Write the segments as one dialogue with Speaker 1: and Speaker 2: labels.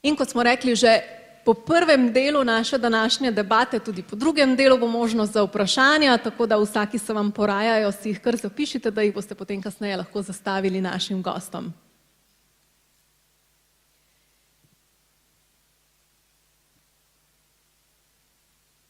Speaker 1: In kot smo rekli že po prvem delu naše današnje debate, tudi po drugem delu bo možnost za vprašanja, tako da vsaki se vam porajajo, si jih kar zapišite, da jih boste potem kasneje lahko zastavili našim gostom.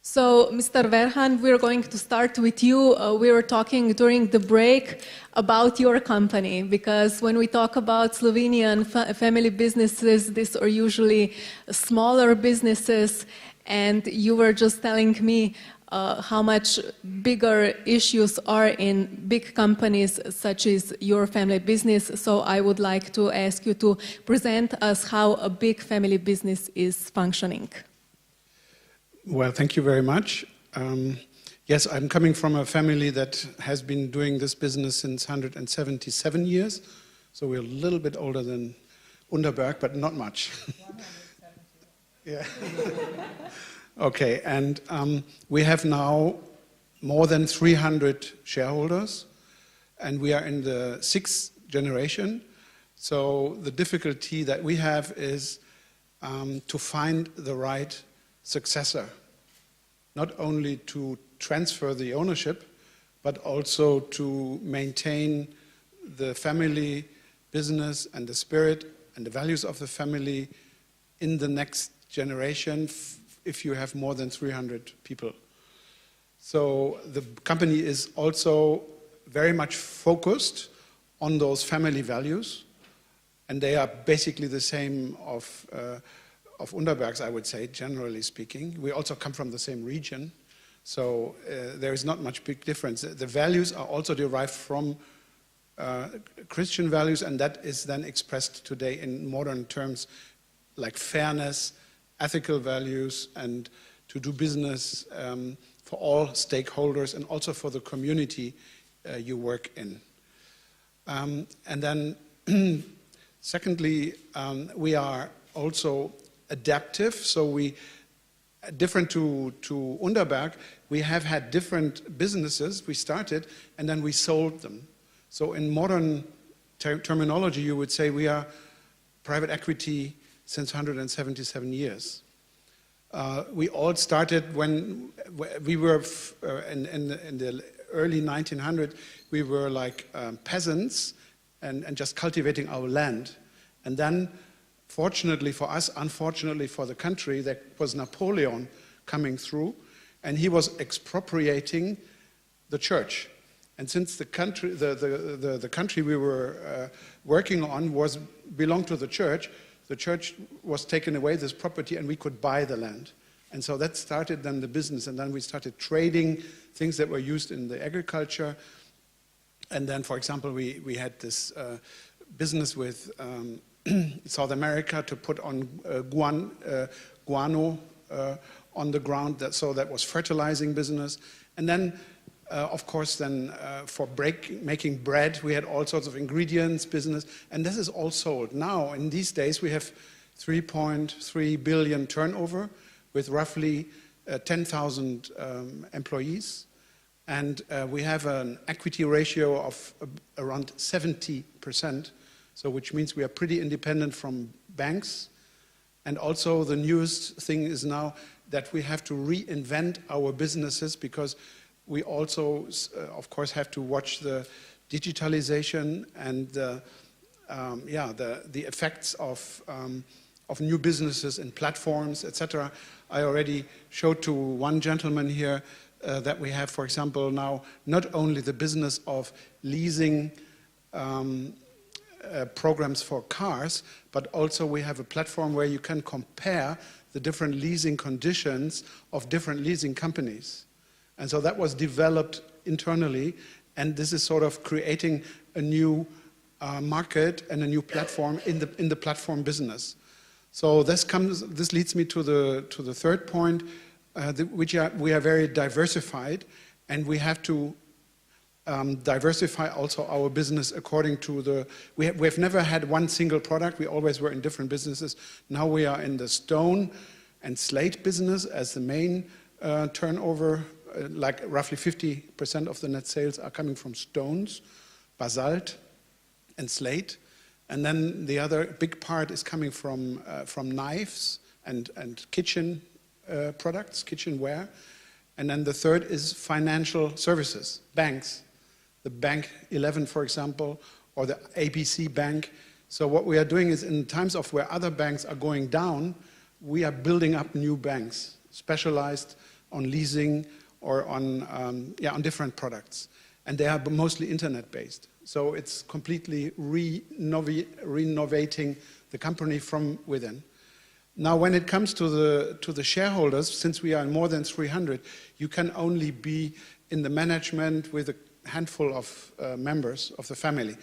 Speaker 1: So, Mr. Werhahn, we're going to start with you. We were talking during the break about your company, because when we talk about Slovenian family businesses, these are usually smaller businesses, and you were just telling me how much bigger issues are in big companies such as your family business. So I would like to ask you to present us how a big family business is functioning.
Speaker 2: Well, thank you very much. Yes, I'm coming from a family that has been doing this business since 177 years. So we're a little bit older than Underberg, but not much. 170. Yeah. Okay, and we have now more than 300 shareholders, and we are in the 6th generation. So the difficulty that we have is to find the right successor, not only to transfer the ownership, but also to maintain the family business and the spirit and the values of the family in the next generation if you have more than 300 people. So the company is also very much focused on those family values, and they are basically the same of Underberg's, I would say, generally speaking. We also come from the same region, so there is not much big difference. The values are also derived from Christian values, and that is then expressed today in modern terms like fairness, ethical values, and to do business for all stakeholders and also for the community you work in. And then secondly, we are also adaptive, so we, different to Underberg, we have had different businesses. We started and then we sold them. So in modern terminology, you would say we are private equity since 177 years. We all started when we were in the early 1900s. We were like peasants and just cultivating our land, and then fortunately for us, unfortunately for the country, there was Napoleon coming through, and he was expropriating the church. And since the country, the country we were working on belonged to the church was taken away, this property, and we could buy the land. And so that started then the business, and then we started trading things that were used in the agriculture. And then, for example, we had this business with South America to put on guano on the ground, so that was fertilizing business. And then, of course, then for making bread, we had all sorts of ingredients business, and this is all sold. Now, in these days, we have 3.3 billion turnover with roughly 10,000 employees, and we have an equity ratio of around 70%. So which means we are pretty independent from banks. And also the newest thing is now that we have to reinvent our businesses, because we also, of course, have to watch the digitalization and the effects of new businesses and platforms, etc. I already showed to one gentleman here that we have, for example, now not only the business of leasing programs for cars, but also we have a platform where you can compare the different leasing conditions of different leasing companies. And so that was developed internally, and this is sort of creating a new market and a new platform in the platform business. So this leads me to the third point, we are very diversified, and we have to diversify also our business according to we have never had one single product. We always were in different businesses. Now we are in the stone and slate business as the main turnover, like roughly 50% of the net sales are coming from stones, basalt and slate. And then the other big part is coming from knives and kitchen products, kitchenware. And then the third is financial services, banks. The Bank 11, for example, or the ABC Bank. So what we are doing is in times of where other banks are going down, we are building up new banks, specialized on leasing or on different products. And they are mostly internet-based. So it's completely renovating the company from within. Now, when it comes to the shareholders, since we are more than 300, you can only be in the management with a handful of members of the family.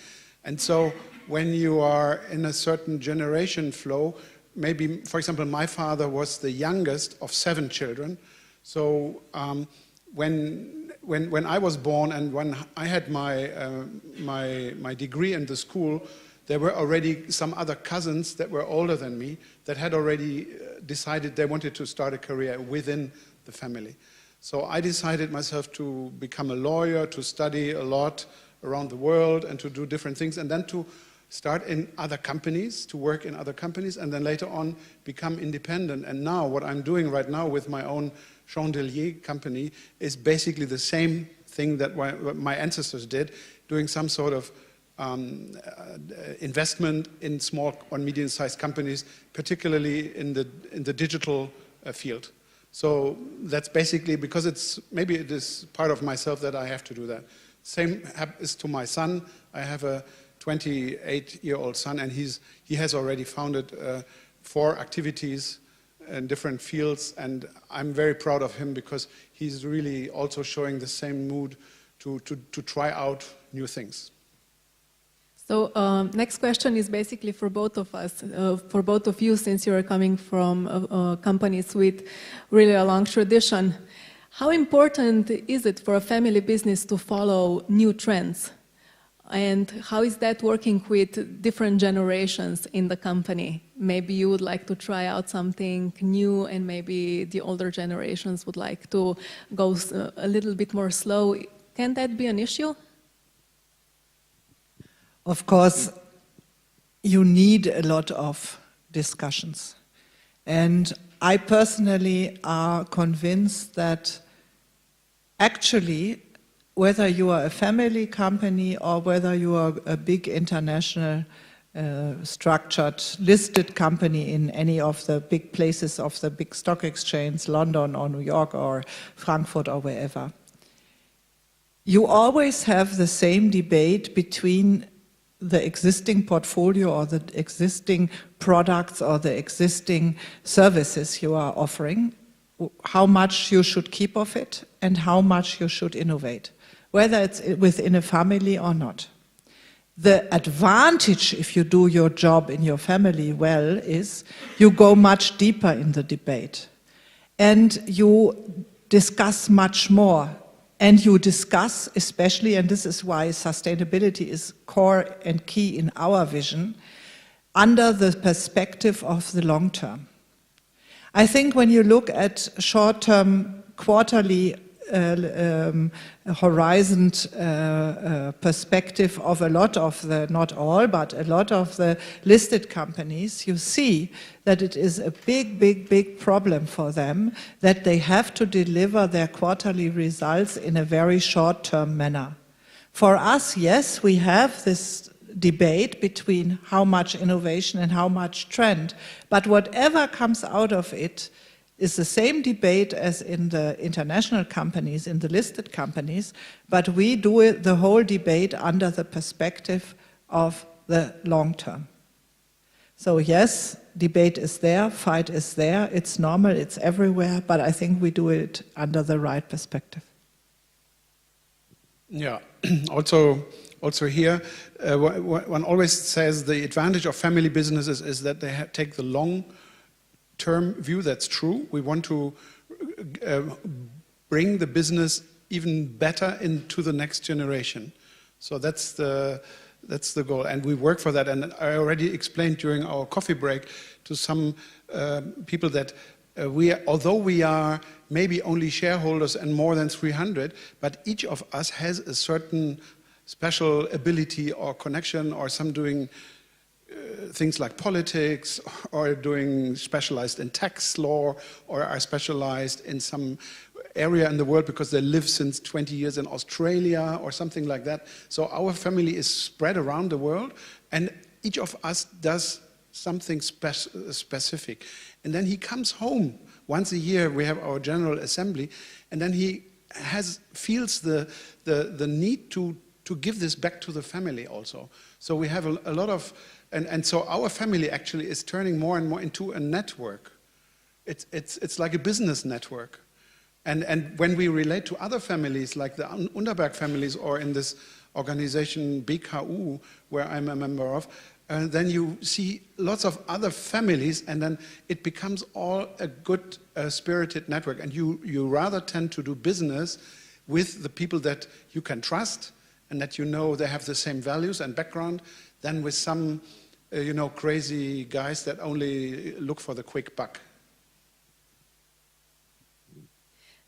Speaker 2: And so when you are in a certain generation flow, maybe, for example, my father was the youngest of 7 children. So when I was born and when I had my degree in the school, there were already some other cousins that were older than me that had already decided they wanted to start a career within the family. So I decided myself to become a lawyer, to study a lot around the world and to do different things, and then to start in other companies, to work in other companies, and then later on become independent. And now what I'm doing right now with my own chandelier company is basically the same thing that my ancestors did, doing some sort of investment in small or medium-sized companies, particularly in the digital field. So that's basically, because maybe it is part of myself that I have to do that. Same happens to my son. I have a 28-year-old son, and he has already founded 4 activities in different fields, and I'm very proud of him because he's really also showing the same mood to try out new things.
Speaker 1: So next question is basically for both of us, for both of you, since you're coming from companies with really a long tradition. How important is it for a family business to follow new trends? And how is that working with different generations in the company? Maybe you would like to try out something new, and maybe the older generations would like to go a little bit more slow. Can that be an issue?
Speaker 3: Of course, you need a lot of discussions. And I personally are convinced that actually, whether you are a family company or whether you are a big international structured listed company in any of the big places of the big stock exchange, London or New York or Frankfurt or wherever, you always have the same debate between the existing portfolio or the existing products or the existing services you are offering, how much you should keep of it and how much you should innovate, whether it's within a family or not. The advantage, if you do your job in your family well, is you go much deeper in the debate and you discuss much more. And you discuss, especially, and this is why sustainability is core and key in our vision, under the perspective of the long term. I think when you look at short-term, quarterly horizon perspective of a lot of the, not all, but a lot of the listed companies, you see that it is a big, big, big problem for them that they have to deliver their quarterly results in a very short-term manner. For us, yes, we have this debate between how much innovation and how much trend, but whatever comes out of it is the same debate as in the international companies, in the listed companies, but we do it, the whole debate under the perspective of the long term. So yes, debate is there, fight is there, it's normal, it's everywhere, but I think we do it under the right perspective.
Speaker 2: Yeah, also here, one always says the advantage of family businesses is that they take the long-term view. That's true. We want to bring the business even better into the next generation. So that's the goal, and we work for that. And I already explained during our coffee break to some people that although we are maybe only shareholders and more than 300, but each of us has a certain special ability or connection or some doing things like politics, or doing specialized in tax law, or are specialized in some area in the world because they live since 20 years in Australia or something like that. So our family is spread around the world, and each of us does something specific. And then he comes home. Once a year we have our General Assembly, and then he feels the need to give this back to the family also. So we have a lot of, and so our family actually is turning more and more into a network. It's like a business network. And when we relate to other families, like the Underberg families, or in this organization BKU, where I'm a member of, then you see lots of other families, and then it becomes all a good spirited network. And you rather tend to do business with the people that you can trust, and that you know they have the same values and background, than with some crazy guys that only look for the quick buck.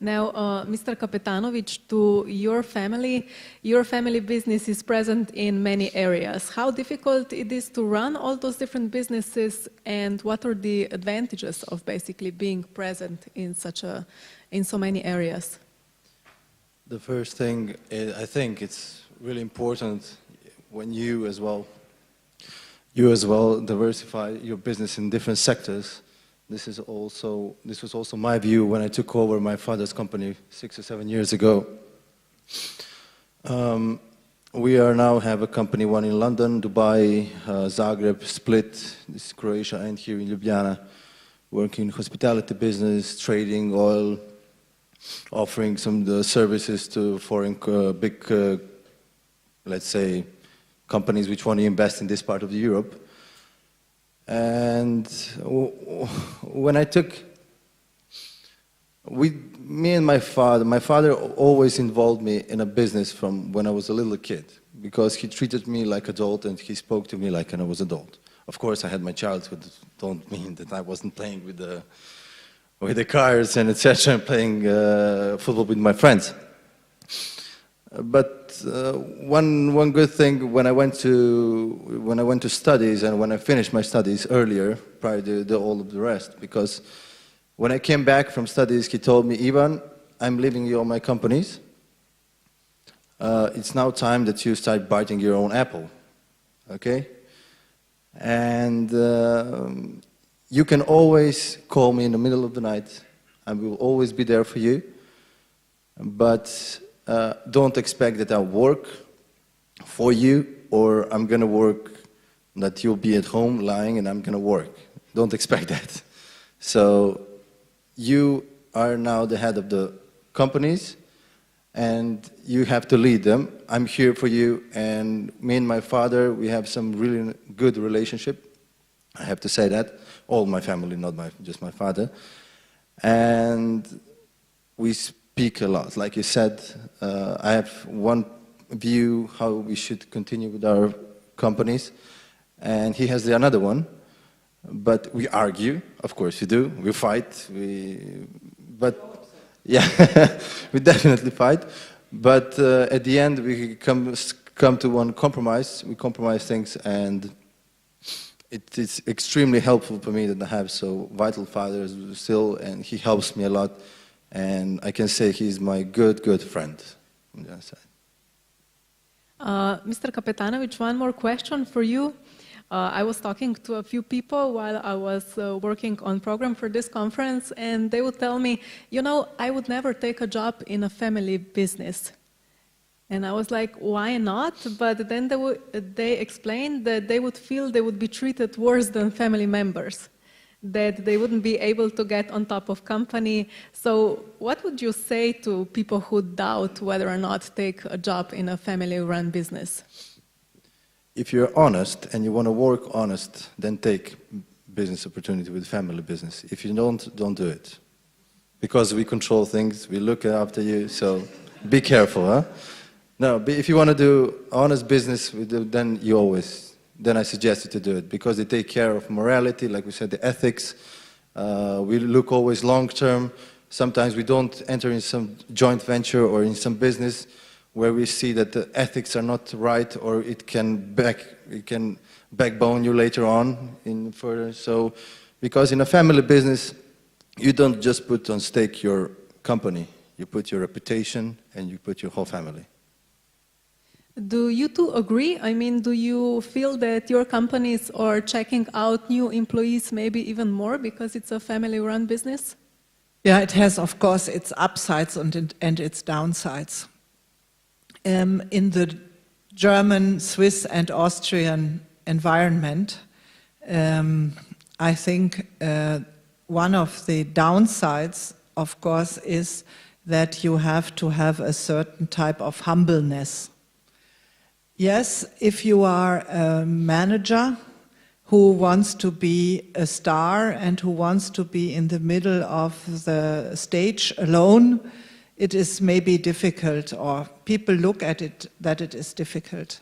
Speaker 1: Now, Mr. Kapetanovic, to your family business is present in many areas. How difficult it is to run all those different businesses, and what are the advantages of basically being present in so many areas?
Speaker 4: The first thing, I think it's really important when you as well diversify your business in different sectors. This was also my view when I took over my father's company 6 or 7 years ago. We now have a company, one in London, Dubai, Zagreb, Split, this is Croatia, and here in Ljubljana, working in hospitality business, trading, oil, offering some services to foreign big, let's say, companies which want to invest in this part of Europe. And when I me and my father always involved me in a business from when I was a little kid, because he treated me like adult and he spoke to me like I was adult. Of course, I had my childhood. Don't mean that I wasn't playing with the cars and etc. and playing football with my friends. But one good thing when I went to studies, and when I finished my studies earlier, prior to all of the rest, because when I came back from studies, he told me, Ivan, I'm leaving you all my companies. It's now time that you start biting your own apple, okay? And you can always call me in the middle of the night. I will always be there for you. But don't expect that I'll work for you, or I'm going to work that you'll be at home lying and I'm going to work. Don't expect that. So you are now the head of the companies, and you have to lead them. I'm here for you, and me and my father, we have some really good relationship. I have to say that. All my family, not just my father. And we speak a lot. Like you said, I have one view how we should continue with our companies, and he has another one. But we argue, of course we do. We fight. But yeah, we definitely fight. But at the end, we come to one compromise. We compromise things, and it is extremely helpful for me that I have so vital father still, and he helps me a lot. And I can say he's my good friend on the other side.
Speaker 1: Mr. Kapetanovic, one more question for you. I was talking to a few people while I was working on program for this conference, and they would tell me, you know, I would never take a job in a family business. And I was like, why not? But then they explained that they would feel they would be treated worse than family members, that they wouldn't be able to get on top of company. So what would you say to people who doubt whether or not take a job in a family-run business?
Speaker 4: If you're honest and you want to work honest, then take business opportunity with family business. If you don't do it. Because we control things, we look after you, so be careful, huh? No, but if you want to do honest business, then I suggest you to do it, because they take care of morality, like we said, the ethics. We look always long term. Sometimes we don't enter in some joint venture or in some business where we see that the ethics are not right, or it can backbone you later on in further. So, because in a family business, you don't just put on stake your company, you put your reputation and you put your whole family.
Speaker 1: Do you two agree? I mean, do you feel that your companies are checking out new employees maybe even more because it's a family-run business?
Speaker 3: Yeah, it has, of course, its upsides and its downsides. In the German, Swiss, and Austrian environment, I think one of the downsides, of course, is that you have to have a certain type of humbleness. Yes, if you are a manager who wants to be a star and who wants to be in the middle of the stage alone, it is maybe difficult, or people look at it that it is difficult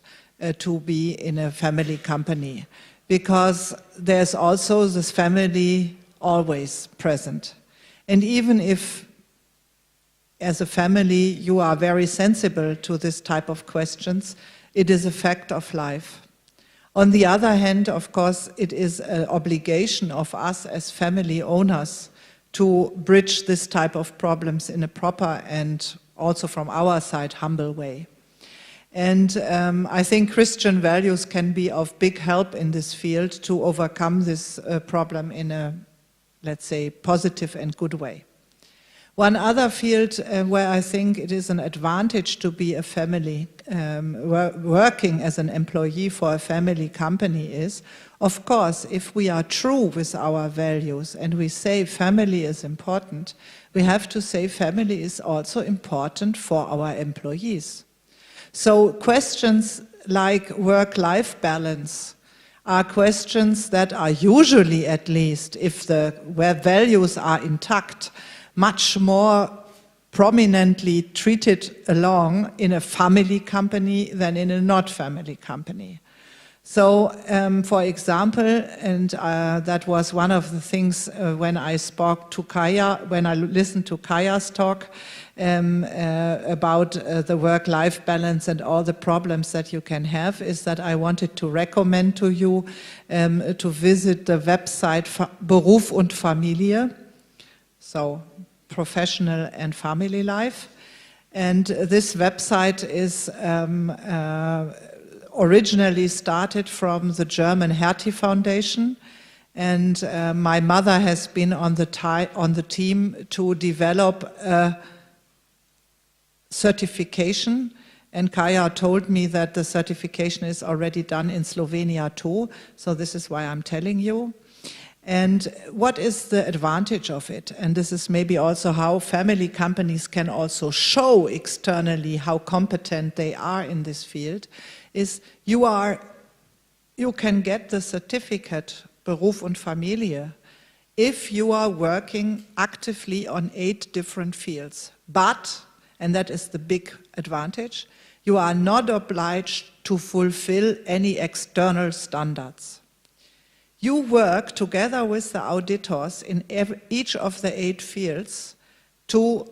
Speaker 3: to be in a family company, because there's also this family always present. And even if as a family you are very sensible to this type of questions, it is a fact of life. On the other hand, of course, it is an obligation of us as family owners to bridge this type of problems in a proper and also from our side humble way. And I think Christian values can be of big help in this field to overcome this problem in a, let's say, positive and good way. One other field where I think it is an advantage to be a family, working as an employee for a family company is, of course, if we are true with our values and we say family is important, we have to say family is also important for our employees. So questions like work-life balance are questions that are usually, at least, where values are intact, much more prominently treated along in a family company than in a not family company. So, for example, and that was one of the things when I spoke to Kaya, when I listened to Kaya's talk about the work-life balance and all the problems that you can have, is that I wanted to recommend to you to visit the website Beruf und Familie. So, professional and family life. And this website is originally started from the German Hertie Foundation. And my mother has been on the team to develop a certification. And Kaya told me that the certification is already done in Slovenia too. So this is why I'm telling you. And what is the advantage of it? And this is maybe also how family companies can also show externally how competent they are in this field, is you can get the certificate Beruf und Familie if you are working actively on 8 different fields. But, and that is the big advantage, you are not obliged to fulfill any external standards. You work together with the auditors in each of the 8 fields to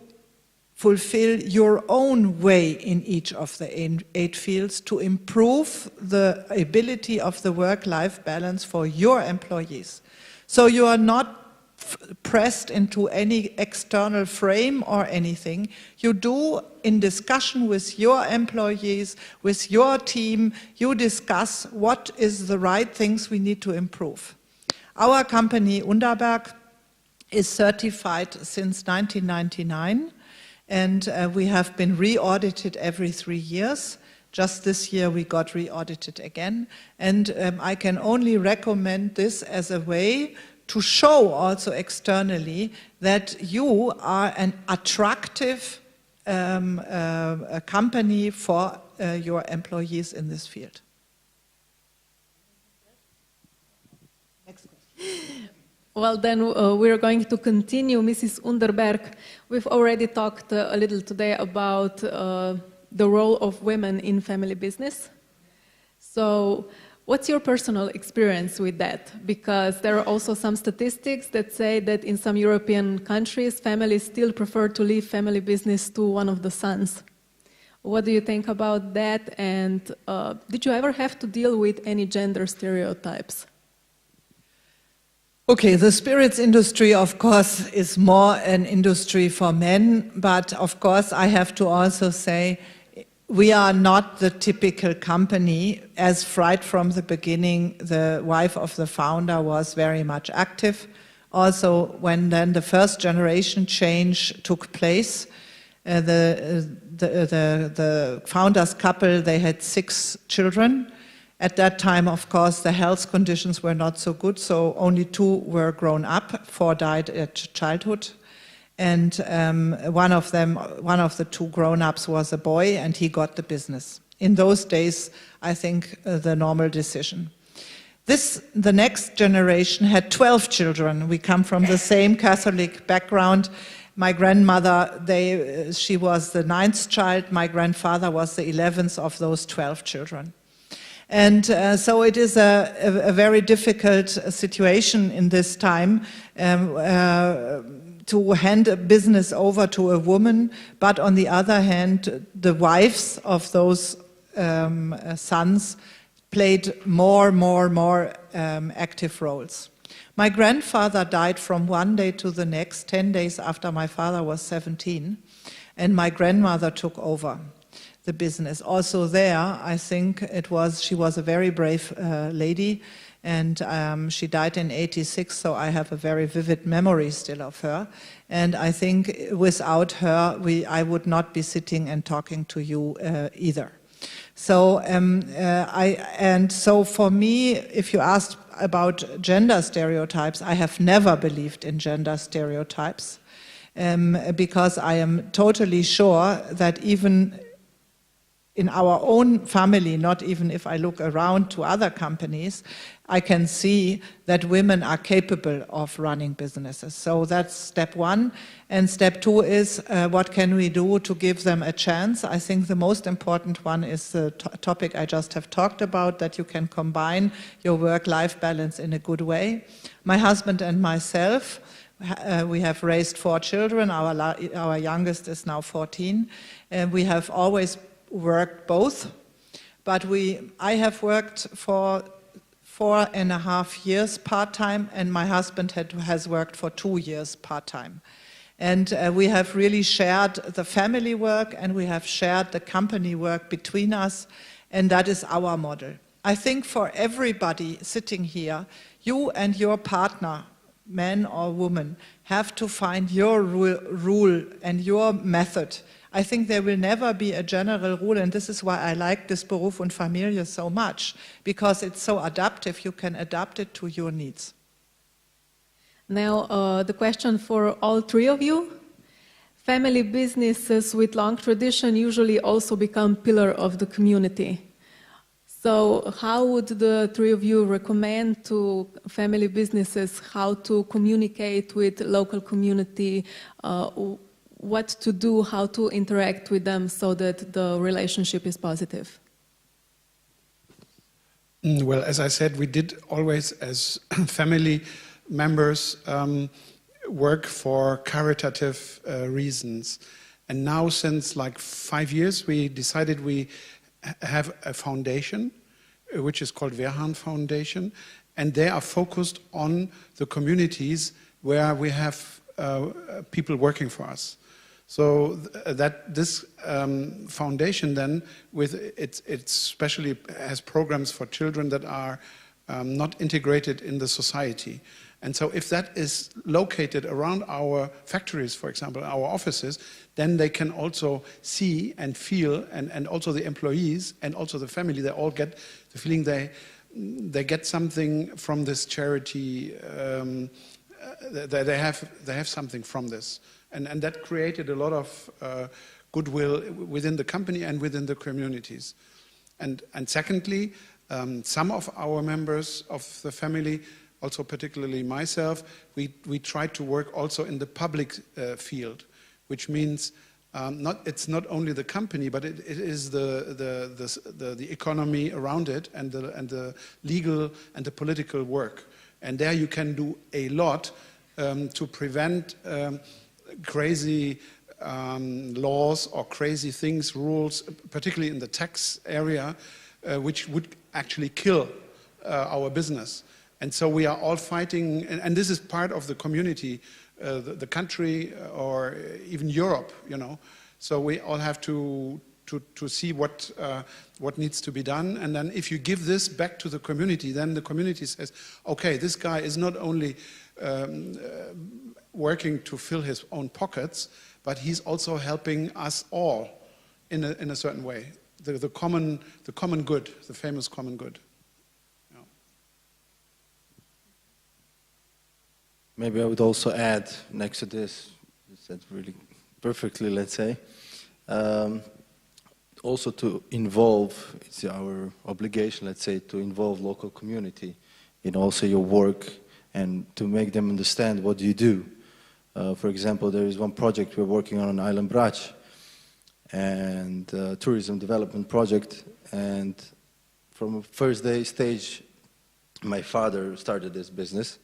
Speaker 3: fulfill your own way in each of the 8 fields to improve the ability of the work-life balance for your employees. So you are not pressed into any external frame or anything. You do, in discussion with your employees, with your team, you discuss what is the right things we need to improve. Our company, Underberg, is certified since 1999, and we have been re-audited every 3 years. Just this year we got re-audited again, and I can only recommend this as a way to show also externally that you are an attractive company for your employees in this field. Next question.
Speaker 1: Well, then we're going to continue. Mrs. Underberg, we've already talked a little today about the role of women in family business. So, what's your personal experience with that? Because there are also some statistics that say that in some European countries, families still prefer to leave family business to one of the sons. What do you think about that? And did you ever have to deal with any gender stereotypes?
Speaker 3: Okay, the spirits industry, of course, is more an industry for men, but of course I have to also say we are not the typical company. As right from the beginning, the wife of the founder was very much active. Also, when then the first generation change took place, the founders couple, they had 6 children. At that time, of course, the health conditions were not so good, so only 2 were grown up, 4 died at childhood. And one of the 2 grown-ups was a boy, and he got the business. In those days, I think the normal decision. The next generation had 12 children. We come from the same Catholic background. My grandmother, she was the 9th child. My grandfather was the 11th of those 12 children. And so it is a very difficult situation in this time to hand a business over to a woman, but on the other hand, the wives of those sons played more active roles. My grandfather died from one day to the next, 10 days after my father was 17, and my grandmother took over the business. Also there, I think she was a very brave lady, and she died in 86, so I have a very vivid memory still of her. And I think without her, I would not be sitting and talking to you either. So, so for me, if you asked about gender stereotypes, I have never believed in gender stereotypes, because I am totally sure that even in our own family, not even if I look around to other companies, I can see that women are capable of running businesses. So that's step 1. And step 2 is what can we do to give them a chance? I think the most important one is the topic I just have talked about, that you can combine your work-life balance in a good way. My husband and myself, we have raised 4 children. Our youngest is now 14. And we have always worked both, but I have worked for 4.5 years part-time, and my husband has worked for 2 years part-time. And we have really shared the family work, and we have shared the company work between us, and that is our model. I think for everybody sitting here, you and your partner, man or woman, have to find your rule and your method. I think there will never be a general rule, and this is why I like this Beruf und Familie so much, because it's so adaptive. You can adapt it to your needs.
Speaker 1: Now, the question for all 3 of you. Family businesses with long tradition usually also become pillar of the community. So how would the 3 of you recommend to family businesses how to communicate with local community, what to do, how to interact with them so that the relationship is positive?
Speaker 2: Well, as I said, we did always, as family members, work for caritative reasons. And now, since like 5 years, we decided we have a foundation, which is called Werhahn Foundation, and they are focused on the communities where we have people working for us. So that this foundation then, with it especially has programs for children that are not integrated in the society. And so if that is located around our factories, for example, our offices, then they can also see and feel, and also the employees and also the family, they all get the feeling they get something from this charity, they have something from this. And that created a lot of goodwill within the company and within the communities. And secondly, some of our members of the family, also particularly myself, we try to work also in the public field, which means it's not only the company, but it is the economy around it, and the legal and the political work. And there you can do a lot to prevent crazy laws or crazy things, rules, particularly in the tax area, which would actually kill our business. And so we are all fighting, and this is part of the community, the country, or even Europe, you know. So we all have to see what needs to be done. And then if you give this back to the community, then the community says, okay, this guy is not only working to fill his own pockets, but he's also helping us all in a certain way. The common good, the famous common good. Yeah.
Speaker 4: Maybe I would also add next to this, you said really perfectly, let's say, also to involve, it's our obligation, let's say, to involve local community in also your work and to make them understand what you do. For example, there is one project we're working on Island Brač, and tourism development project, and from a first day stage, my father started this business,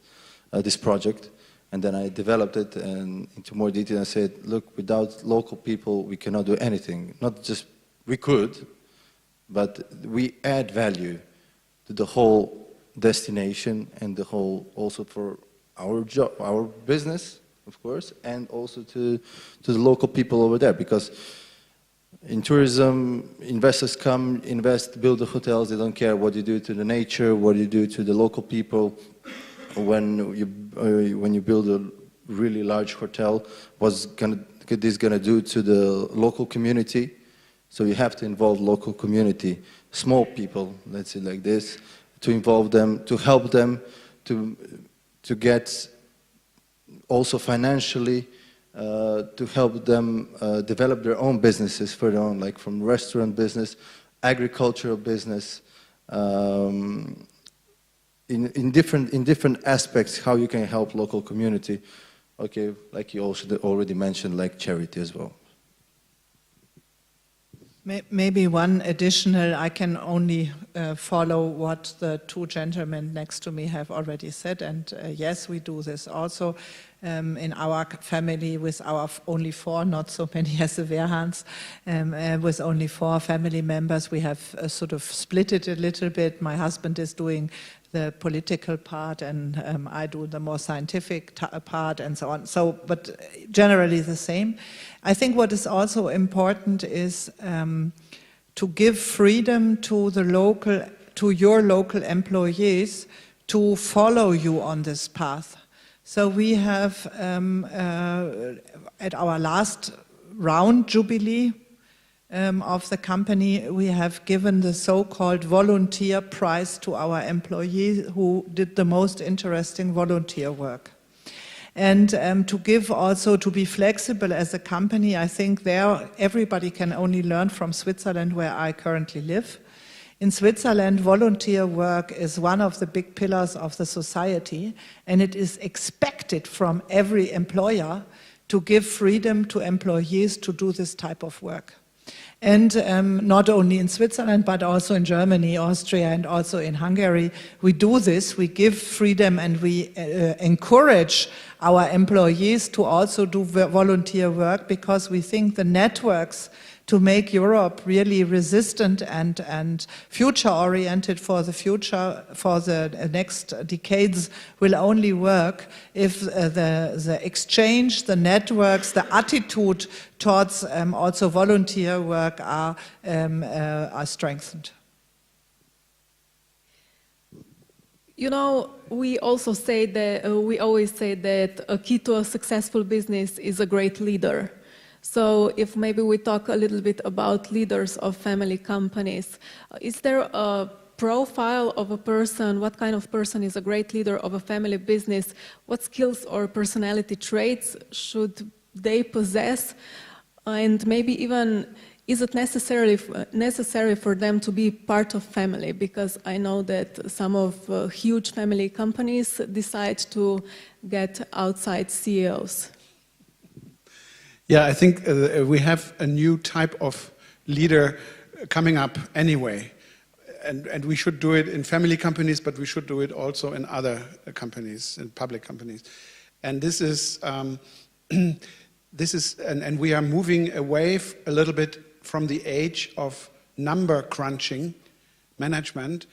Speaker 4: this project, and then I developed it and into more detail. I said, look, without local people, we cannot do anything. Not just we could, but we add value to the whole destination and the whole, also for our job, our business, of course, and also to the local people over there. Because in tourism, investors come, invest, build the hotels. They don't care what you do to the nature, what you do to the local people. When you build a really large hotel, what's this gonna do to the local community? So you have to involve local community, small people, let's say like this, to involve them, to help them, to get also financially, to help them develop their own businesses further on, like from restaurant business, agricultural business, in different aspects, how you can help local community. Okay, like you also already mentioned, like charity as well.
Speaker 3: Maybe one additional, I can only follow what the two gentlemen next to me have already said, and yes, we do this also in our family with our only 4, not so many as the Werhahns, with only 4 family members. We have sort of split it a little bit. My husband is doing the political part, and I do the more scientific part, and so on. So, but generally the same. I think what is also important is to give freedom to your local employees to follow you on this path. So we have at our last round jubilee of the company, we have given the so-called volunteer prize to our employees who did the most interesting volunteer work. And to give also, to be flexible as a company, I think there everybody can only learn from Switzerland, where I currently live. In Switzerland, volunteer work is one of the big pillars of the society, and it is expected from every employer to give freedom to employees to do this type of work. And not only in Switzerland, but also in Germany, Austria, and also in Hungary, we do this. We give freedom and we encourage our employees to also do volunteer work, because we think the networks to make Europe really resistant and future-oriented for the future, for the next decades, will only work if the exchange, the networks, the attitude towards also volunteer work are strengthened.
Speaker 1: You know, we always say that a key to a successful business is a great leader. So if maybe we talk a little bit about leaders of family companies, is there a profile of a person? What kind of person is a great leader of a family business? What skills or personality traits should they possess? And maybe even, is it necessary for them to be part of family? Because I know that some of huge family companies decide to get outside CEOs.
Speaker 2: Yeah, I think we have a new type of leader coming up anyway. And we should do it in family companies, but we should do it also in other companies, in public companies. And this is this is, and we are moving away a little bit from the age of number crunching management,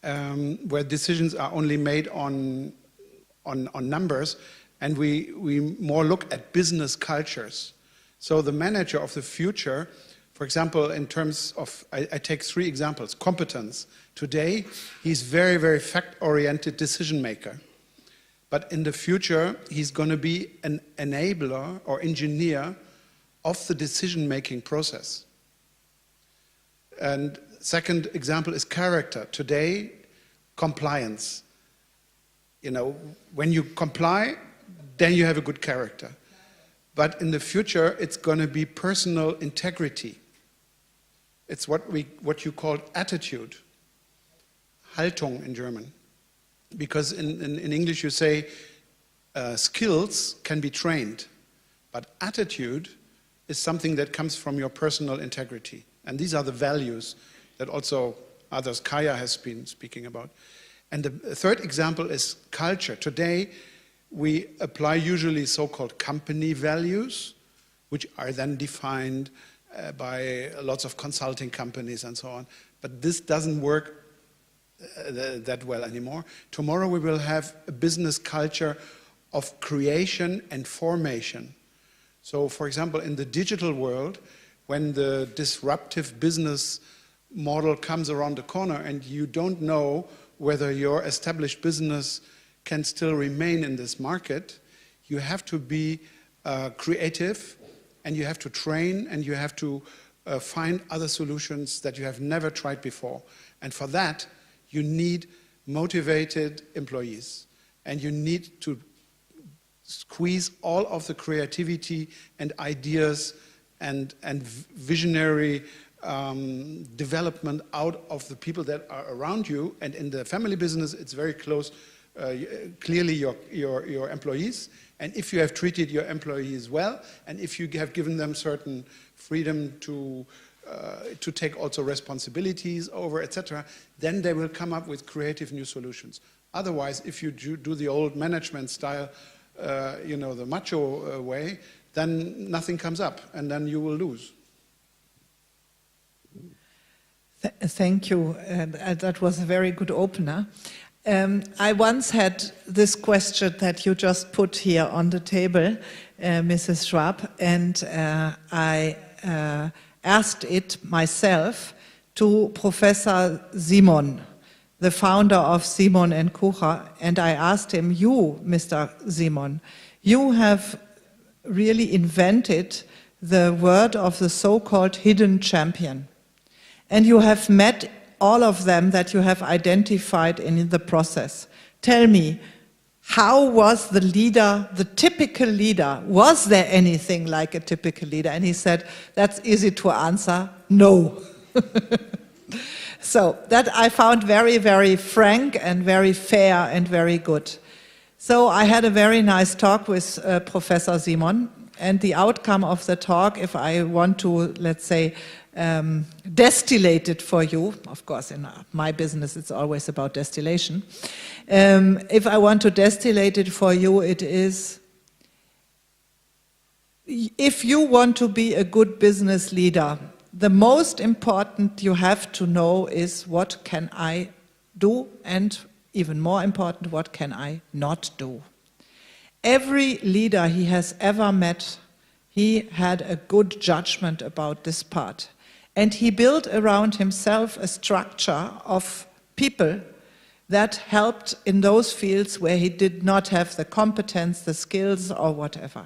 Speaker 2: where decisions are only made on numbers, and we more look at business cultures. So the manager of the future, for example, in terms of, I take 3 examples. Competence. Today, he's very, very fact-oriented decision maker. But in the future, he's going to be an enabler or engineer of the decision-making process. And second example is character. Today, compliance. You know, when you comply, then you have a good character. But in the future, it's going to be personal integrity. It's what you call attitude, Haltung in German. Because in English you say skills can be trained, but attitude is something that comes from your personal integrity. And these are the values that also others, Kaya has been speaking about. And the third example is culture. Today we apply usually so-called company values, which are then defined by lots of consulting companies and so on. But this doesn't work that well anymore. Tomorrow we will have a business culture of creation and formation. So for example, in the digital world, when the disruptive business model comes around the corner and you don't know whether your established business can still remain in this market, you have to be creative, and you have to train, and you have to find other solutions that you have never tried before. And for that, you need motivated employees, and you need to squeeze all of the creativity and ideas and visionary development out of the people that are around you. And in the family business, it's very close, clearly your employees. And if you have treated your employees well, and if you have given them certain freedom to take also responsibilities over, etc., then they will come up with creative new solutions. Otherwise, if you do the old management style, you know, the macho way, then nothing comes up, and then you will lose.
Speaker 3: Thank you. That was a very good opener. I once had this question that you just put here on the table, Mrs. Schwab, and I asked it myself to Professor Simon, the founder of Simon and Kucher, and I asked him, you, Mr. Simon, you have really invented the word of the so-called hidden champion. And you have met all of them that you have identified in the process. Tell me, how was the leader, the typical leader? Was there anything like a typical leader? And he said, that's easy to answer, no. So that I found very, very frank and very fair and very good. So I had a very nice talk with Professor Simon, and the outcome of the talk, if I want to, let's say, distillate it for you, of course in my business it's always about distillation, if I want to distillate it for you, it is, if you want to be a good business leader, the most important you have to know is what can I do, and even more important, what can I not do. Every leader he has ever met, he had a good judgment about this part. And he built around himself a structure of people that helped in those fields where he did not have the competence, the skills, or whatever.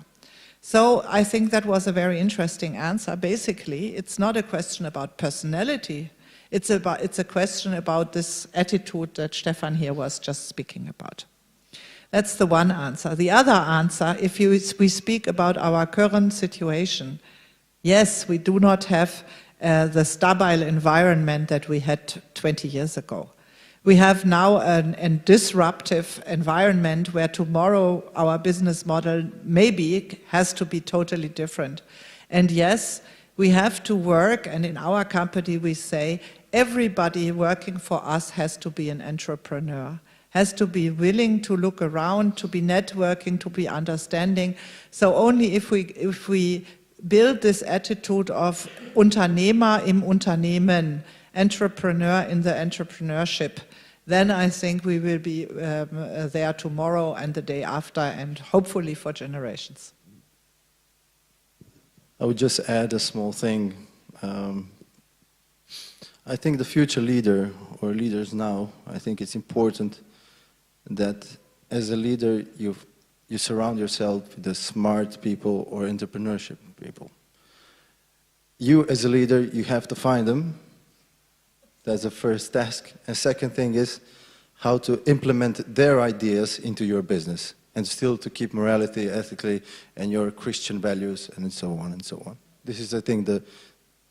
Speaker 3: So I think that was a very interesting answer. Basically, it's not a question about personality. It's a question about this attitude that Stefan here was just speaking about. That's the one answer. The other answer, if we speak about our current situation, yes, we do not have the stable environment that we had 20 years ago. We have now a disruptive environment where tomorrow our business model maybe has to be totally different. And yes, we have to work, and in our company we say, everybody working for us has to be an entrepreneur, has to be willing to look around, to be networking, to be understanding. So only if we build this attitude of Unternehmer im Unternehmen, entrepreneur in the entrepreneurship, then I think we will be there tomorrow and the day after, and hopefully for generations.
Speaker 4: I would just add a small thing. I think the future leader, or leaders now, I think it's important that as a leader you surround yourself with the smart people or entrepreneurship people. You as a leader, you have to find them. That's the first task. And second thing is how to implement their ideas into your business and still to keep morality, ethically, and your Christian values, and so on and so on. This is, I think, the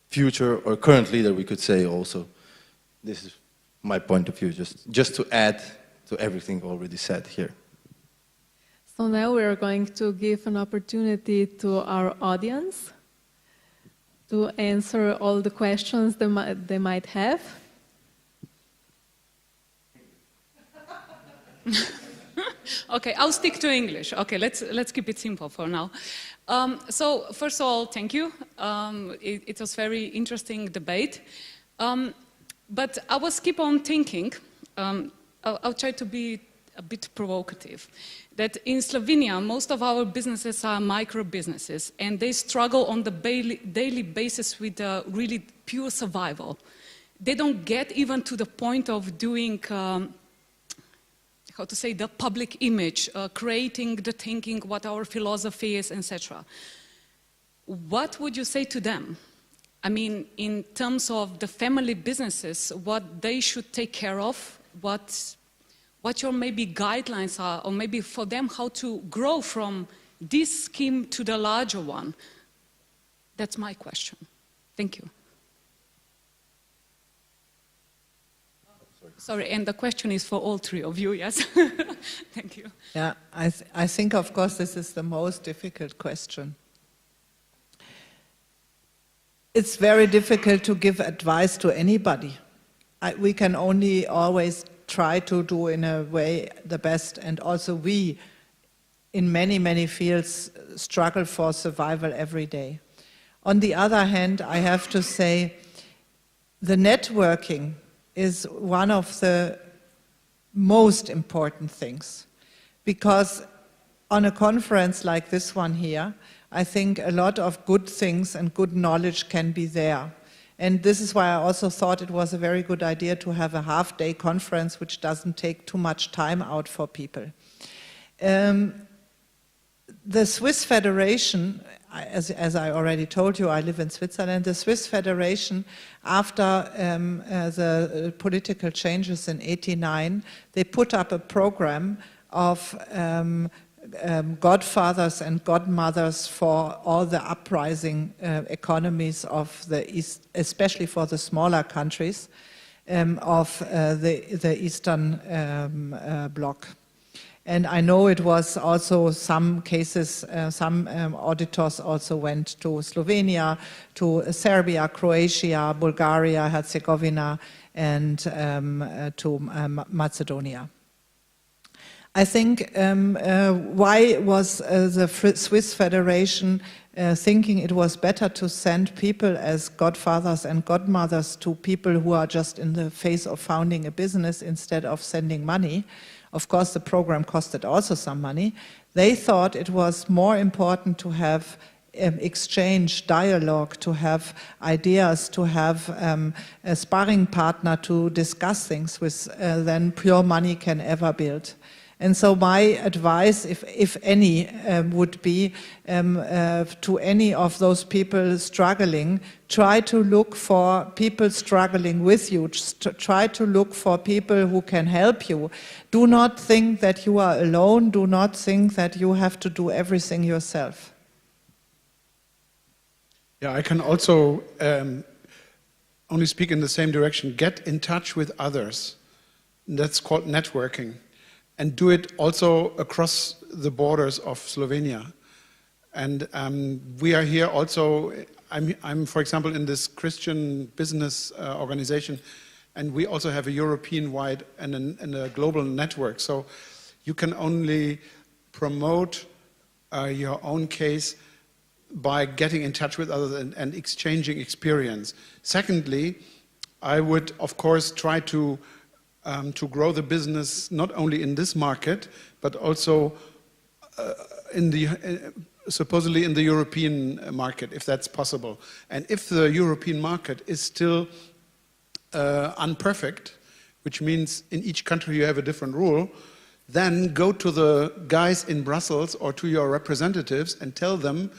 Speaker 4: future or current leader, we could say also. This is my point of view, just to add to everything already said here.
Speaker 1: So now we are going to give an opportunity to our audience to answer all the questions they might have.
Speaker 5: Okay, I'll stick to English. Okay, let's keep it simple for now. So first of all, thank you. It was very interesting debate. But I was keep on thinking, I'll try to be a bit provocative, that in Slovenia, most of our businesses are micro businesses, and they struggle on the daily basis with really pure survival. They don't get even to the point of doing, how to say, the public image, creating the thinking, what our philosophy is, etc. What would you say to them? I mean, in terms of the family businesses, what they should take care of, what your maybe guidelines are, or maybe for them how to grow from this scheme to the larger one? That's my question. Thank you. Sorry, and the question is for all three of you, yes? Thank you.
Speaker 3: Yeah, I think, of course, this is the most difficult question. It's very difficult to give advice to anybody. We can only always try to do in a way the best, and also we, in many, many fields, struggle for survival every day. On the other hand, I have to say, the networking is one of the most important things, because on a conference like this one here, I think a lot of good things and good knowledge can be there. And this is why I also thought it was a very good idea to have a half-day conference which doesn't take too much time out for people. The Swiss Federation, as I already told you, I live in Switzerland. The Swiss Federation, after the political changes in '89, they put up a program of godfathers and godmothers for all the uprising economies of the East, especially for the smaller countries of the Eastern Bloc. And I know it was also some cases, some auditors also went to Slovenia, to Serbia, Croatia, Bulgaria, Herzegovina, and to Macedonia. I think why was the Swiss Federation thinking it was better to send people as godfathers and godmothers to people who are just in the phase of founding a business instead of sending money? Of course, the program costed also some money. They thought it was more important to have exchange, dialogue, to have ideas, to have a sparring partner to discuss things with than pure money can ever build. And so my advice, if any, would be to any of those people struggling, try to look for people struggling with you. Try to look for people who can help you. Do not think that you are alone. Do not think that you have to do everything yourself.
Speaker 2: Yeah, I can also only speak in the same direction. Get in touch with others. That's called networking. And do it also across the borders of Slovenia. And we are here also, I'm, for example, in this Christian business organization, and we also have a European-wide and a global network. So you can only promote your own case by getting in touch with others and exchanging experience. Secondly, I would, of course, try to grow the business not only in this market, but also supposedly in the European market, if that's possible. And if the European market is still unperfect, which means in each country you have a different rule, then go to the guys in Brussels or to your representatives and tell them,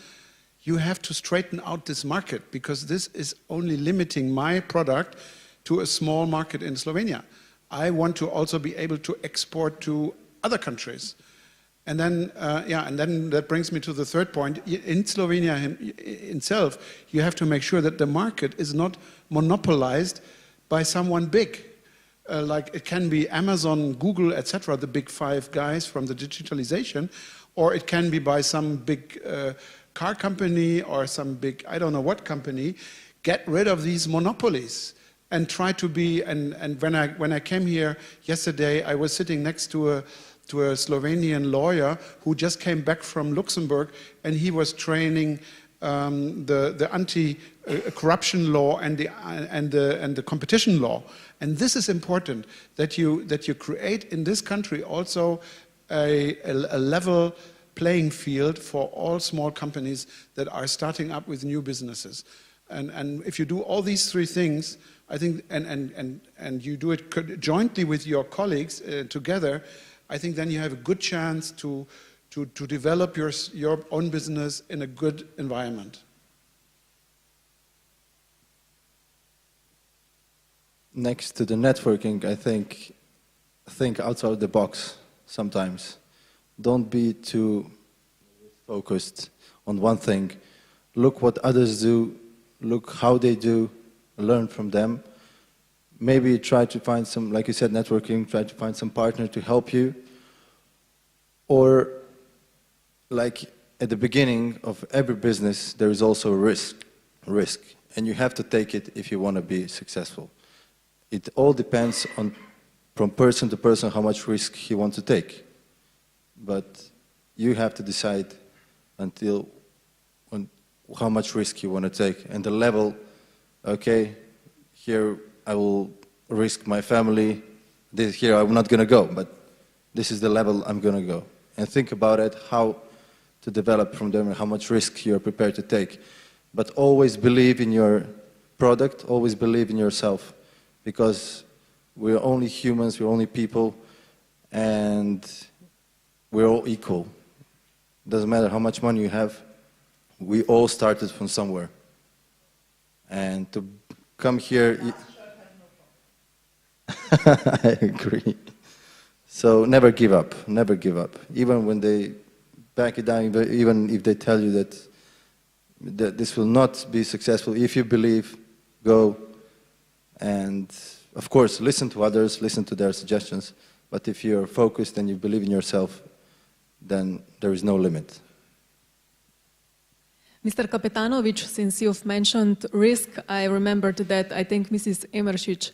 Speaker 2: you have to straighten out this market because this is only limiting my product to a small market in Slovenia. I want to also be able to export to other countries. And then, and then that brings me to the third point. In Slovenia itself, you have to make sure that the market is not monopolized by someone big. Like it can be Amazon, Google, etc., the big five guys from the digitalization, or it can be by some big car company or some big, I don't know what company. Get rid of these monopolies and try to be, and when I came here yesterday, I was sitting next to a Slovenian lawyer who just came back from Luxembourg, and he was training the anti-corruption law and the competition law. And this is important that you create in this country also a level playing field for all small companies that are starting up with new businesses. And if you do all these three things, I think, and you do it jointly with your colleagues together, I think then you have a good chance to develop your own business in a good environment.
Speaker 4: Next to the networking, I think outside the box sometimes. Don't be too focused on one thing. Look what others do, look how they do, learn from them. Maybe try to find some, like you said, networking, try to find some partner to help you. Or, like at the beginning of every business, there is also a risk. And you have to take it if you want to be successful. It all depends on, from person to person, how much risk he wants to take. But you have to decide until how much risk you want to take. And the level, okay, here I will risk my family, here I'm not going to go, but this is the level I'm going to go. And think about it, how to develop from there and how much risk you're prepared to take. But always believe in your product, always believe in yourself, because we're only humans, we're only people, and we're all equal. Doesn't matter how much money you have, we all started from somewhere. And to come here... I agree. So never give up, never give up. Even when they back it down, even if they tell you that this will not be successful, if you believe, go. And of course, listen to others, listen to their suggestions. But if you're focused and you believe in yourself, then there is no limit.
Speaker 1: Mr. Kapetanovic, since you've mentioned risk, I remembered that I think Mrs. Emeršič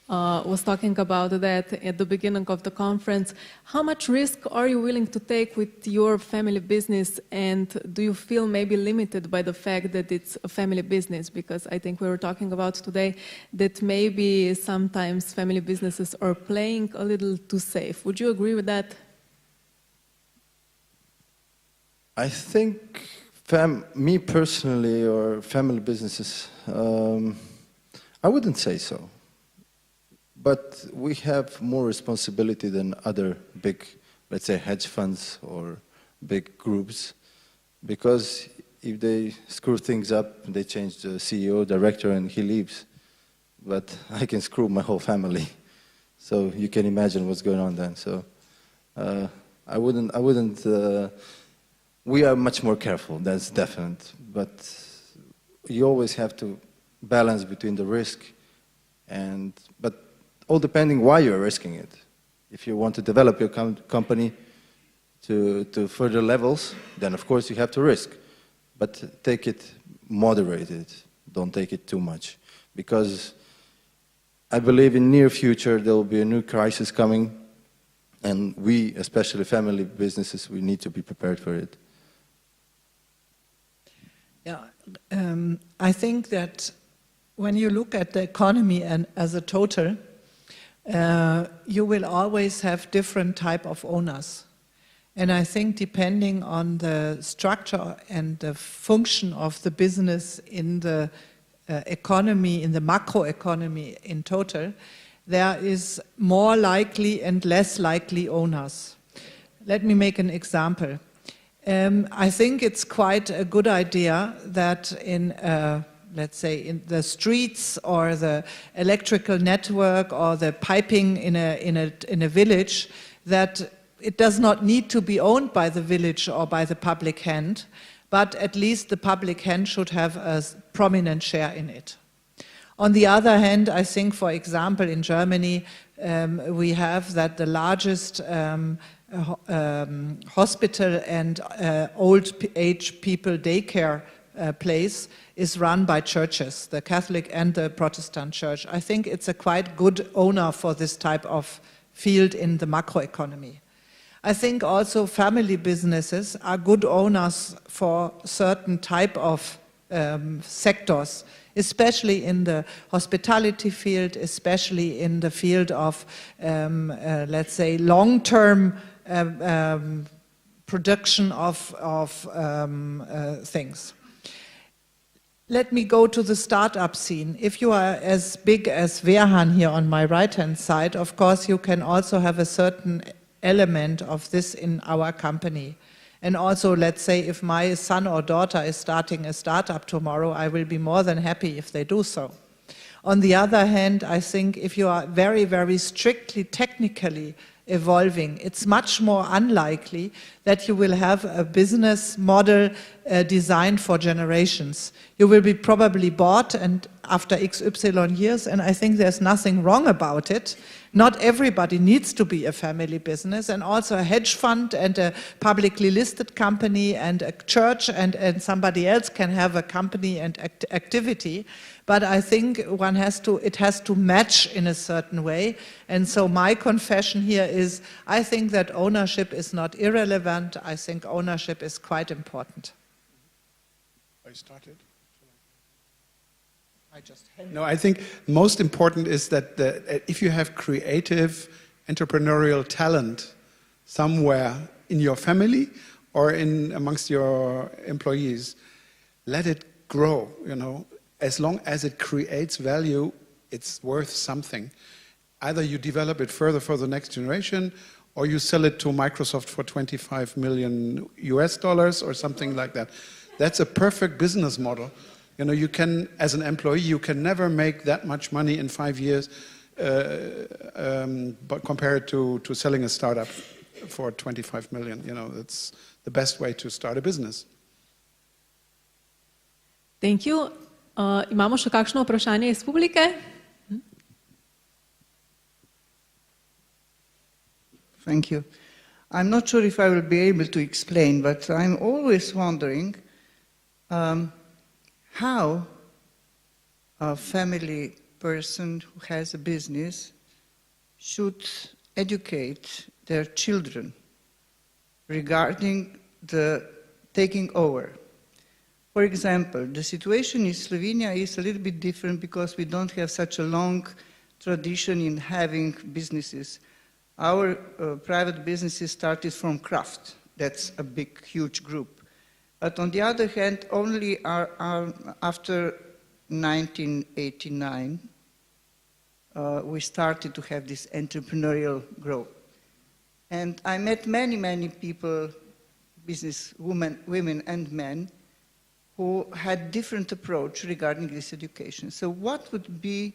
Speaker 1: was talking about that at the beginning of the conference. How much risk are you willing to take with your family business, and do you feel maybe limited by the fact that it's a family business? Because I think we were talking about today that maybe sometimes family businesses are playing a little too safe. Would you agree with that?
Speaker 4: I think me personally, or family businesses, I wouldn't say so. But we have more responsibility than other big, let's say, hedge funds or big groups. Because if they screw things up, they change the CEO, director, and he leaves. But I can screw my whole family. So you can imagine what's going on then. So I wouldn't, we are much more careful, that's definite. But you always have to balance between the risk but all depending why you're risking it. If you want to develop your company to further levels, then of course you have to risk. but take it moderated. Don't take it too much, because I believe in near future there will be a new crisis coming, and we, especially family businesses, we need to be prepared for it.
Speaker 3: Yeah, I think that when you look at the economy and as a total, you will always have different type of owners. And I think depending on the structure and the function of the business in the economy, in the macroeconomy in total, there is more likely and less likely owners. Let me make an example. I think it's quite a good idea that in, let's say, in the streets or the electrical network or the piping in a village, that it does not need to be owned by the village or by the public hand, but at least the public hand should have a prominent share in it. On the other hand, I think, for example, in Germany, we have that the largest hospital and old age people daycare place is run by churches, the Catholic and the Protestant church. I think it's a quite good owner for this type of field in the macroeconomy. I think also family businesses are good owners for certain type of sectors, especially in the hospitality field, especially in the field of, let's say, long-term production of things. Let me go to the startup scene. If you are as big as Werhahn here on my right-hand side, of course you can also have a certain element of this in our company. And also, let's say, if my son or daughter is starting a startup tomorrow, I will be more than happy if they do so. On the other hand, I think if you are very, very strictly technically evolving, it's much more unlikely that you will have a business model designed for generations. You will be probably bought and after XY years, and I think there's nothing wrong about it. Not everybody needs to be a family business, and also a hedge fund and a publicly listed company and a church and somebody else can have a company and activity. But I think it has to match in a certain way. And so my confession here is, I think that ownership is not irrelevant. I think ownership is quite important.
Speaker 2: I started. No, I think most important is that if you have creative entrepreneurial talent somewhere in your family or amongst your employees, let it grow, As long as it creates value, it's worth something. Either you develop it further for the next generation, or you sell it to Microsoft for $25 million or something like that. That's a perfect business model. You can, as an employee, you can never make that much money in 5 years, but compared to selling a startup for 25 million. That's the best way to start a business.
Speaker 1: Thank you. Imamo še kakšno vprašanje iz publike?
Speaker 6: Thank you. I'm not sure if I will be able to explain, but I'm always wondering how a family person who has a business should educate their children regarding the taking over. For example, the situation in Slovenia is a little bit different because we don't have such a long tradition in having businesses. Our private businesses started from craft. That's a big, huge group. But on the other hand, only after 1989, we started to have this entrepreneurial growth. And I met many, many people, business women and men, who had different approach regarding this education. So what would be,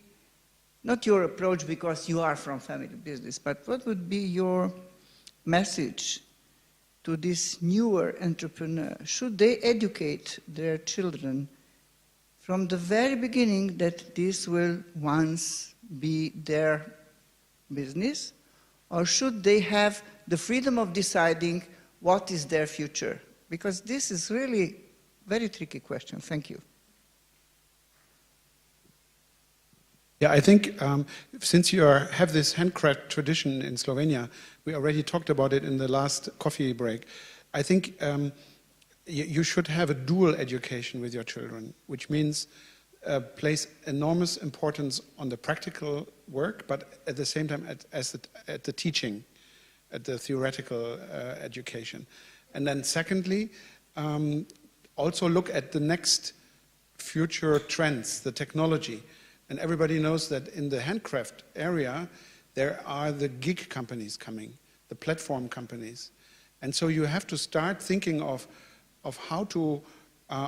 Speaker 6: not your approach because you are from family business, but what would be your message to this newer entrepreneur? Should they educate their children from the very beginning that this will once be their business? Or should they have the freedom of deciding what is their future? Because this is really very tricky question. Thank you.
Speaker 2: Yeah, I think since you have this handcraft tradition in Slovenia, we already talked about it in the last coffee break. I think you should have a dual education with your children, which means place enormous importance on the practical work, but at the same time at the teaching, at the theoretical education. And then secondly, also look at the next future trends, the technology. And everybody knows that in the handcraft area, there are the gig companies coming, the platform companies. And so you have to start thinking of how to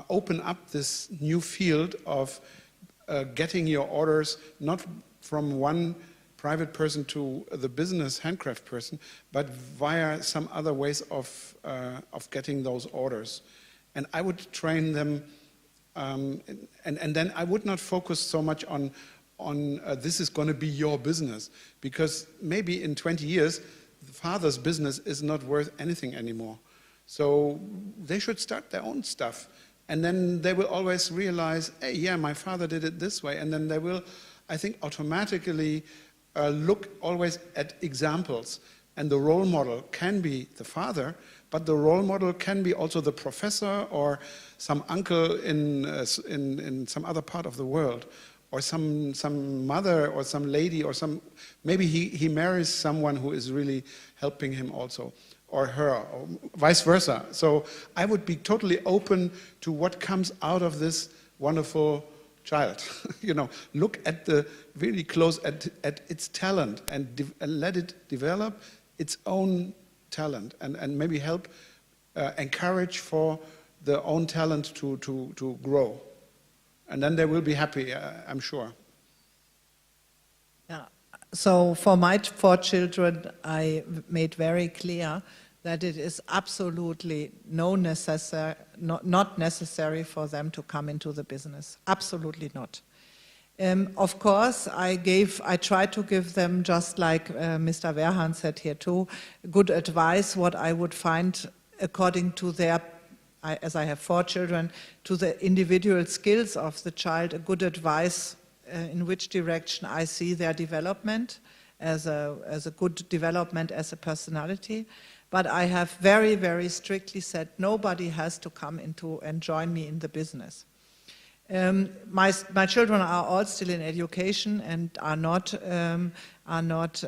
Speaker 2: open up this new field of getting your orders not from one private person to the business handcraft person, but via some other ways of getting those orders. And I would train them, and then I would not focus so much on this is going to be your business, because maybe in 20 years, the father's business is not worth anything anymore. So they should start their own stuff. And then they will always realize, hey, yeah, my father did it this way. And then they will, I think, automatically look always at examples. And the role model can be the father, but the role model can be also the professor or some uncle in some other part of the world, or some mother or some lady, or maybe he marries someone who is really helping him also, or her, or vice versa. So I would be totally open to what comes out of this wonderful child. You know, look at really close at its talent and let it develop its own talent, and maybe help encourage for their own talent to grow. And then they will be happy, I'm sure.
Speaker 3: Yeah. So for my 4 children, I made very clear that it is absolutely not necessary for them to come into the business. Absolutely not. Of course, I tried to give them, just like Mr. Werhahn said here too, good advice, what I would find according to their, as I have 4 children, to the individual skills of the child, a good advice in which direction I see their development as a good development as a personality. But I have very, very strictly said nobody has to come into and join me in the business. My children are all still in education and are not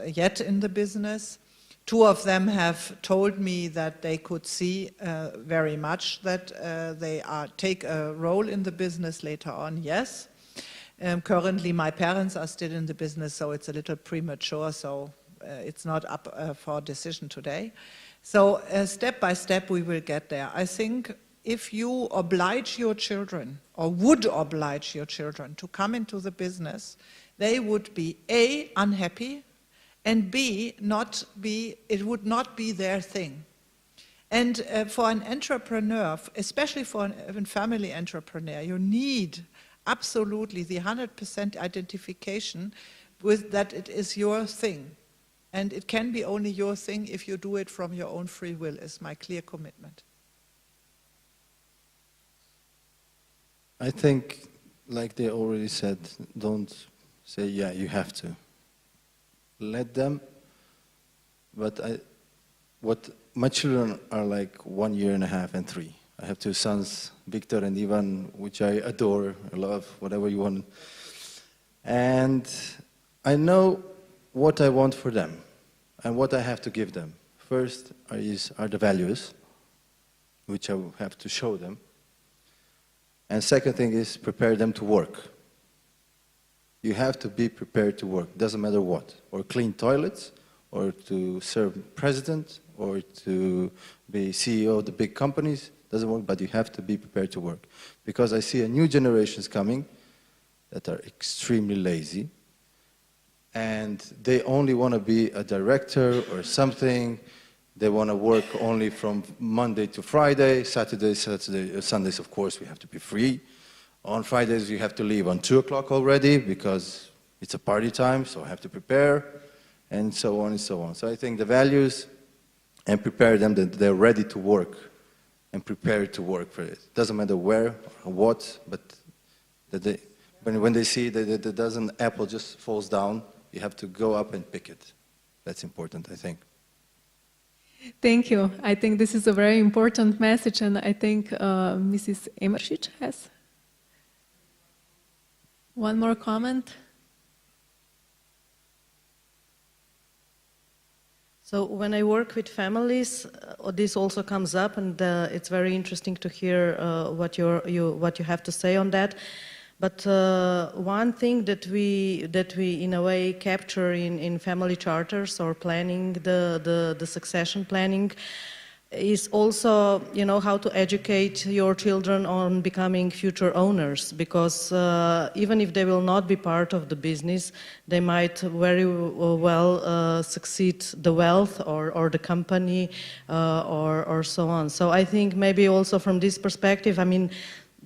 Speaker 3: yet in the business. 2 of them have told me that they could see very much that they take a role in the business later on, yes. Currently my parents are still in the business, so it's a little premature, so it's not up for decision today. So step by step we will get there. I think if you oblige your children, or would oblige your children to come into the business, they would be A, unhappy, and B, it would not be their thing. And for an entrepreneur, especially for a family entrepreneur, you need absolutely the 100% identification with that it is your thing. And it can be only your thing if you do it from your own free will, is my clear commitment.
Speaker 4: I think, like they already said, don't say, yeah, you have to. Let them, but my children are like 1.5 years and 3. I have 2 sons, Victor and Ivan, which I adore, I love, whatever you want. And I know what I want for them and what I have to give them. First are the values, which I will have to show them. And second thing is prepare them to work. You have to be prepared to work, doesn't matter what. Or clean toilets, or to serve president, or to be CEO of the big companies, doesn't work, but you have to be prepared to work. Because I see a new generations coming that are extremely lazy, and they only want to be a director or something. They want to work only from Monday to Friday, Sundays, of course, we have to be free. On Fridays, you have to leave on 2 o'clock already because it's a party time, so I have to prepare, and so on and so on. So I think the values, and prepare them that they're ready to work and prepare to work for it. Doesn't matter where or what, but that when they see that the dozen apple just falls down, you have to go up and pick it. That's important, I think.
Speaker 1: Thank you. I think this is a very important message, and I think Mrs. Emeršić has one more comment.
Speaker 7: So when I work with families, this also comes up, and it's very interesting to hear what you have to say on that. But one thing that we in a way capture in family charters or planning the succession planning is also, you know, how to educate your children on becoming future owners, because even if they will not be part of the business, they might very well succeed the wealth or the company or so on. So I think maybe also from this perspective, I mean,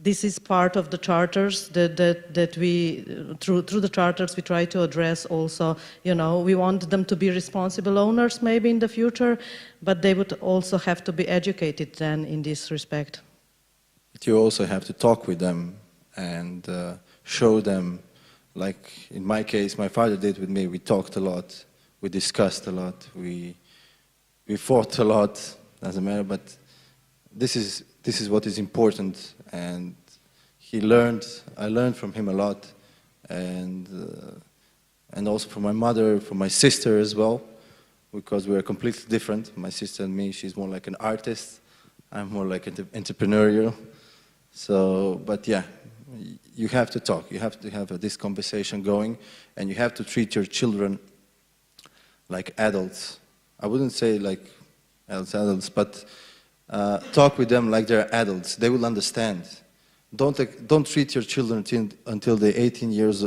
Speaker 7: this is part of the charters that we, through the charters, we try to address also, you know, we want them to be responsible owners maybe in the future, but they would also have to be educated then in this respect.
Speaker 4: But you also have to talk with them and show them, like in my case, my father did with me. We talked a lot, we discussed a lot, we fought a lot, doesn't matter, but this is what is important, and I learned from him a lot, and also from my mother, from my sister as well, because we are completely different. My sister and me, she's more like an artist, I'm more like entrepreneurial. So, but yeah, you have to talk, you have to have this conversation going, and you have to treat your children like adults. I wouldn't say like adults, but talk with them like they're adults. They will understand. Don't treat your children until they're 18 years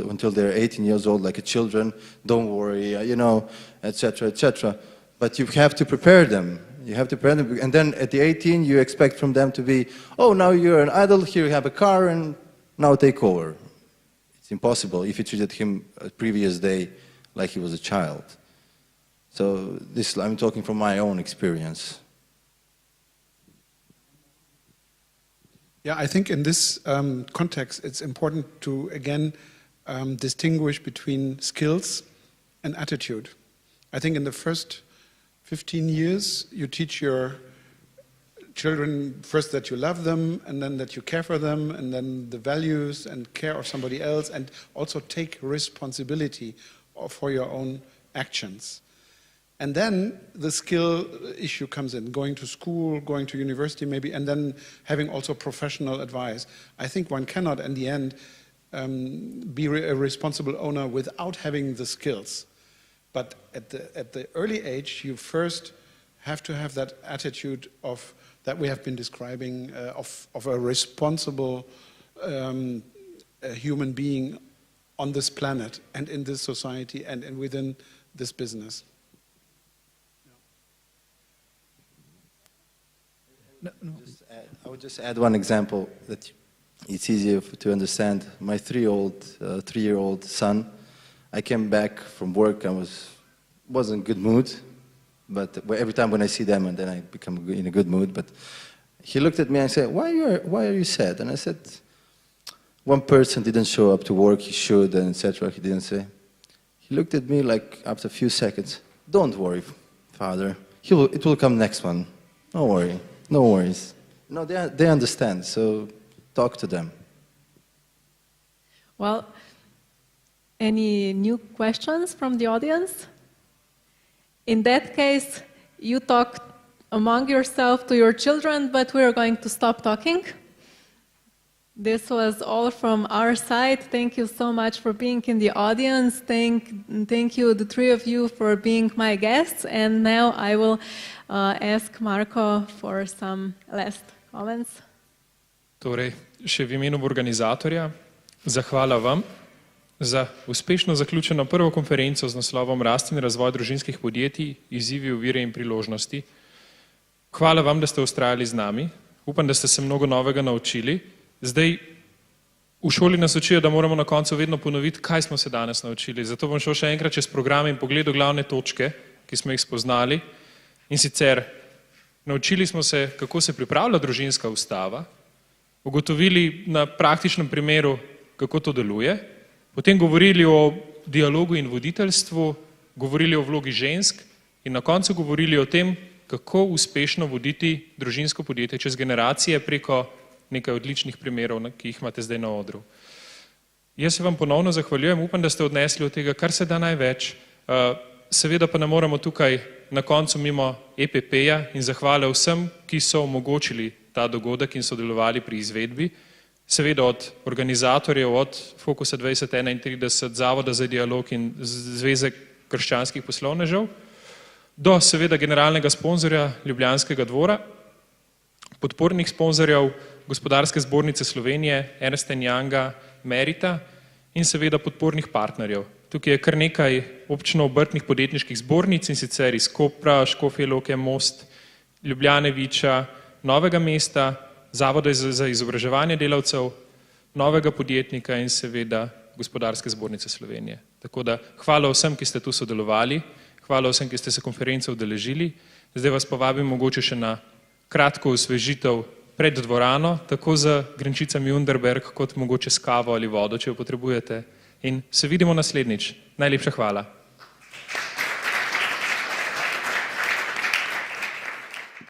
Speaker 4: old like a children. Don't worry, you know, etc., etc. But you have to prepare them. You have to prepare them, and then at the 18, you expect from them to be, oh, now you're an adult. Here you have a car, and now take over. It's impossible if you treated him a previous day like he was a child. So this, I'm talking from my own experience.
Speaker 2: Yeah, I think in this context, it's important to, again, distinguish between skills and attitude. I think in the first 15 years, you teach your children first that you love them, and then that you care for them, and then the values and care of somebody else, and also take responsibility for your own actions. And then the skill issue comes in, going to school, going to university maybe, and then having also professional advice. I think one cannot, in the end, be a responsible owner without having the skills. But at the early age, you first have to have that attitude of that we have been describing, of a responsible human being on this planet and in this society and within this business.
Speaker 4: I would just add one example that it's easier to understand. My three-year-old son, I came back from work, I wasn't in good mood, but every time when I see them, and then I become in a good mood. But he looked at me and said, why are you sad? And I said, one person didn't show up to work, he should, and etc. He didn't say. He looked at me like after a few seconds, don't worry, father, it will come next one, don't worry. No worries. No, they understand, so talk to them.
Speaker 1: Well, any new questions from the audience? In that case, you talk among yourself to your children, but we are going to stop talking. This was all from our side. Thank you so much for being in the audience. Thank you, the three of you, for being my guests. And now I will ask Marko for some last comments.
Speaker 8: Torej, še v imenu organizatorja, zahvala vam za uspešno zaključeno prvo konferenco z naslovom Rast in razvoj družinskih podjetij, izzivi, ovire in priložnosti. Hvala vam, da ste vztrajali z nami. Upam, da ste se mnogo novega naučili. Zdaj, v šoli nas učijo, da moramo na koncu vedno ponoviti, kaj smo se danes naučili. Zato bom šel še enkrat čez program in pogledal glavne točke, ki smo jih spoznali. In sicer Naučili smo se, kako se pripravlja družinska ustava, ugotovili na praktičnem primeru, kako to deluje, potem govorili o dialogu in voditeljstvu, govorili o vlogi žensk in na koncu govorili o tem, kako uspešno voditi družinsko podjetje čez generacije preko nekaj odličnih primerov, ki jih imate zdaj na odru. Jaz se vam ponovno zahvaljujem, upam, da ste odnesli od tega, kar se da največ. Seveda pa ne moramo tukaj na koncu mimo EPP-ja in zahvale vsem, ki so omogočili ta dogodek in sodelovali pri izvedbi. Seveda od organizatorjev, od Fokusa 2031, Zavoda za dialog in Zveze krščanskih poslovnežev, do seveda generalnega sponzorja Ljubljanskega dvora, podpornih sponzorjev Gospodarske zbornice Slovenije, Ernst & Younga, Merita in seveda podpornih partnerjev. Tukaj je kar nekaj občno-obrtnih podjetniških zbornic in sicer iz Kopra, Škofje Loke, Most, Ljubljane, Viča, Novega mesta, Zavoda za izobraževanje delavcev, Novega podjetnika in seveda Gospodarske zbornice Slovenije. Tako da hvala vsem, ki ste tu sodelovali, hvala vsem, ki ste se konference udeležili. Zdaj vas pa vabim mogoče še na kratko osvežitev pred dvorano, tako z grenčicami Underberg, kot mogoče s kavo ali vodo, če jo potrebujete. In se vidimo naslednjič. Najlepša hvala.